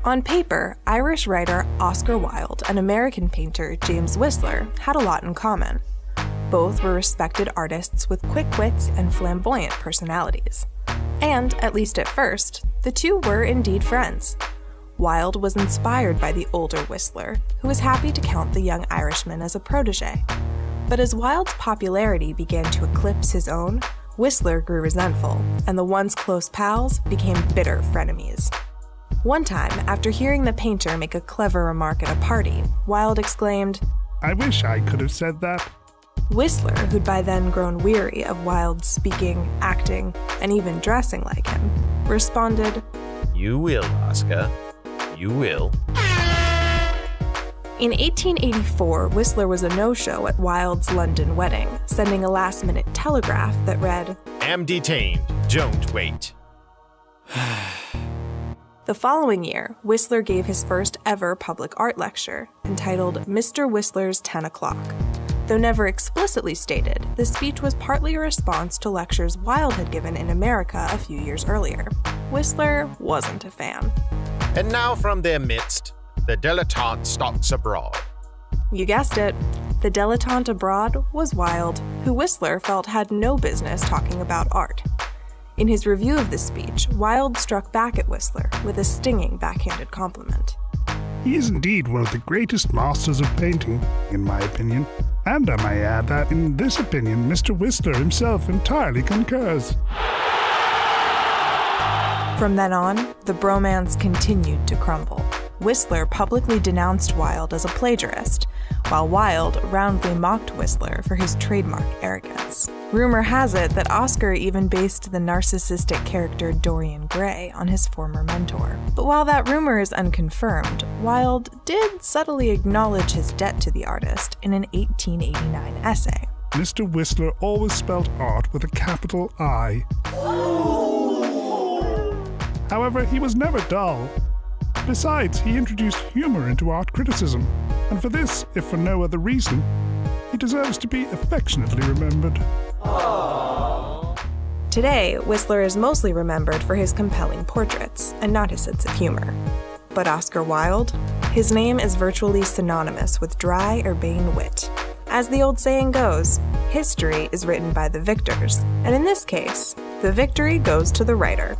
On paper, Irish writer Oscar Wilde and American painter James Whistler had a lot in common. Both were respected artists with quick wits and flamboyant personalities. And, at least at first, the two were indeed friends. Wilde was inspired by the older Whistler, who was happy to count the young Irishman as a protege. But as Wilde's popularity began to eclipse his own, Whistler grew resentful, and the once close pals became bitter frenemies. One time, after hearing the painter make a clever remark at a party, Wilde exclaimed, "I wish I could have said that." Whistler, who'd by then grown weary of Wilde's speaking, acting, and even dressing like him, responded, "You will, Oscar. You will." In 1884, Whistler was a no-show at Wilde's London wedding, sending a last-minute telegraph that read, "Am detained. Don't wait." The following year, Whistler gave his first ever public art lecture, entitled Mr. Whistler's 10 O'Clock. Though never explicitly stated, the speech was partly a response to lectures Wilde had given in America a few years earlier. Whistler wasn't a fan. And now from their midst, the dilettante stalks abroad. You guessed it. The dilettante abroad was Wilde, who Whistler felt had no business talking about art. In his review of the speech, Wilde struck back at Whistler with a stinging backhanded compliment. He is indeed one of the greatest masters of painting, in my opinion. And I may add that in this opinion, Mr. Whistler himself entirely concurs. From then on, the bromance continued to crumble. Whistler publicly denounced Wilde as a plagiarist, while Wilde roundly mocked Whistler for his trademark arrogance. Rumor has it that Oscar even based the narcissistic character Dorian Gray on his former mentor. But while that rumor is unconfirmed, Wilde did subtly acknowledge his debt to the artist in an 1889 essay. Mr. Whistler always spelt art with a capital I. However, he was never dull. Besides, he introduced humor into art criticism, and for this, if for no other reason, he deserves to be affectionately remembered. Today, Whistler is mostly remembered for his compelling portraits, and not his sense of humor. But Oscar Wilde? His name is virtually synonymous with dry, urbane wit. As the old saying goes, history is written by the victors, and in this case, the victory goes to the writer.